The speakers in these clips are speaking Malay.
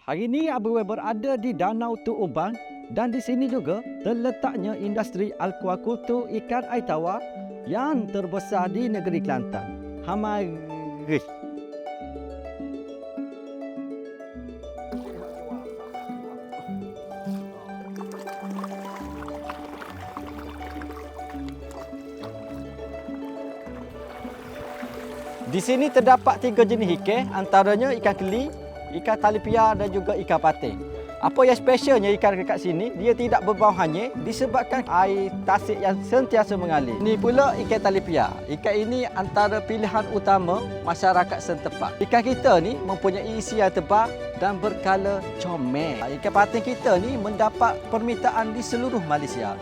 Hari ini Abu berada di Danau Tuk Ubang dan di sini juga terletaknya industri aquakultur ikan air tawar yang terbesar di negeri Kelantan. Mari. Di sini terdapat 3 jenis ikan, antaranya ikan keli, ikan talipia dan juga ikan patin. Apa yang specialnya ikan dekat sini, dia tidak berbau hanyir disebabkan air tasik yang sentiasa mengalir. Ini pula ikan talipia. Ikan ini antara pilihan utama masyarakat setempat. Ikan kita ni mempunyai isi yang tebal dan berkala comel. Ikan patin kita ni mendapat permintaan di seluruh Malaysia.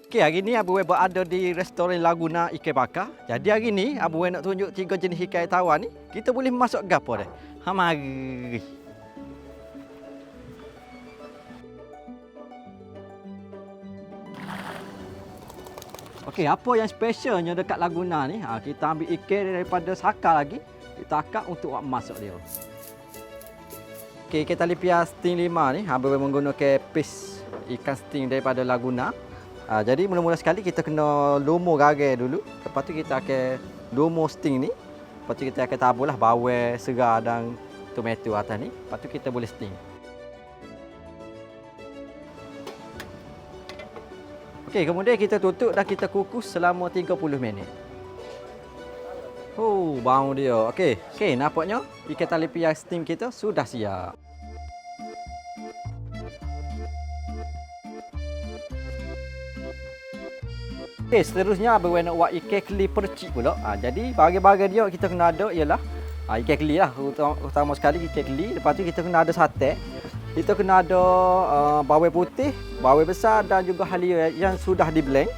Okey, hari ni Abu berada di restoran Laguna Ikan Bakar. Jadi hari ni Abu nak tunjuk 3 jenis ikan air tawar ni. Kita boleh masuk gapo dah? Mari. Okey, apa yang specialnya dekat Laguna ni? Kita ambil ikan daripada Sakar lagi. Kita akak untuk masuk dia. Okey, ikan talipia sting 5 ni Abu menggunakan pis ikan sting daripada Laguna. Jadi mula-mula sekali kita kena lumur garai dulu. Lepas tu kita akan lumur sting ni. Lepas tu kita akan taburlah bawang, segar dan tomato atas ni. Lepas tu kita boleh sting. Okey, kemudian kita tutup dan kita kukus selama 30 minit. Oh, bau dia. Okey, nampaknya ikan talipia steam kita sudah siap. Okey, seterusnya Abang nak buat ikan keli percik pula. Jadi bahagian-bahagian dia kita kena ada ialah ikan keli lah. Utama sekali ikan keli. Lepas tu kita kena ada sate. Kita kena ada bawang putih, bawang besar dan juga halia yang sudah di-blend.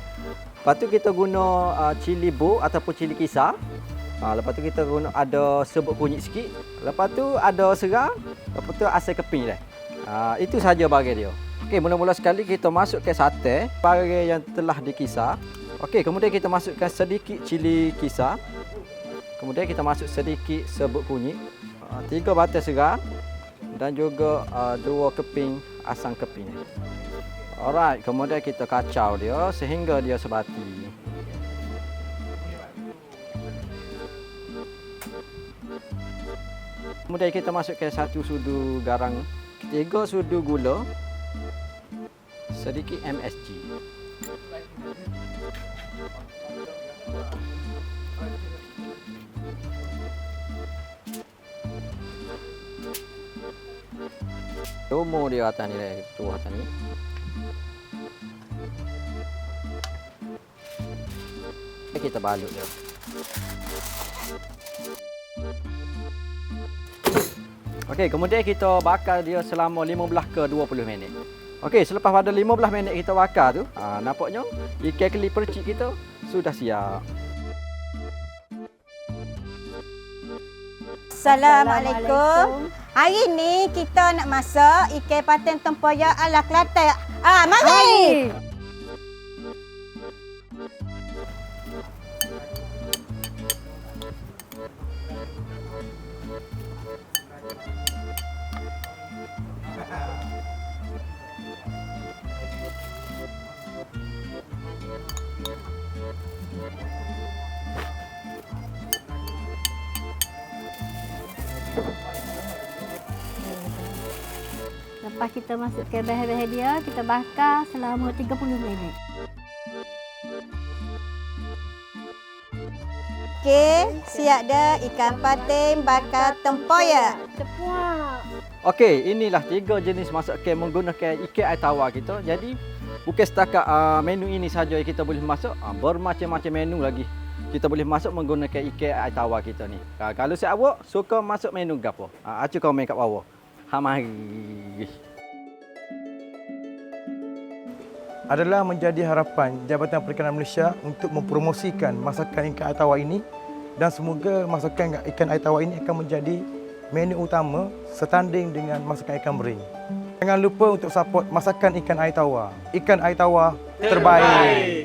Lepas tu kita guna cili buk ataupun cili kisar. Lepas tu kita guna ada serbuk kunyit sikit. Lepas tu ada seram. Lepas tu asam keping dah. Itu saja bahagian dia. Okey, mula-mula sekali kita masukkan sate, bahagian yang telah dikisar. Okey, kemudian kita masukkan sedikit cili kisar. Kemudian kita masuk sedikit serbuk kunyit, 3 batang seram dan juga 2 keping asam keping. Alright, kemudian kita kacau dia sehingga dia sebati. Kemudian kita masukkan 1 sudu garam, 3 sudu gula, sedikit MSG. Lumur dia atas ni dah, tu atas ni. Kita balut dia. Okey, kemudian kita bakar dia selama 15 ke 20 minit. Okey, selepas pada 15 minit kita bakar tu, nampaknya ikan keli percik kita sudah siap. Assalamualaikum. Hari ni kita nak masak ikan patin tempoyak ala Kelantan. Mari. Lepas kita masukkan bahan-bahan dia, kita bakar selama 30 minit. Okey, siap dah ikan patin bakar tempoyak. Cepuak. Okey, inilah 3 jenis masakan menggunakan ikan air tawar kita. Jadi bukan setakat menu ini saja yang kita boleh masak, bermacam-macam menu lagi kita boleh masak menggunakan ikan air tawar kita ni. Kalau si awak suka masak menu gapo? Acu komen kat bawah. Mari. Adalah menjadi harapan Jabatan Perikanan Malaysia untuk mempromosikan masakan ikan air tawar ini dan semoga masakan ikan air tawar ini akan menjadi menu utama setanding dengan masakan ikan bering. Jangan lupa untuk support masakan ikan air tawar. Ikan air tawar terbaik.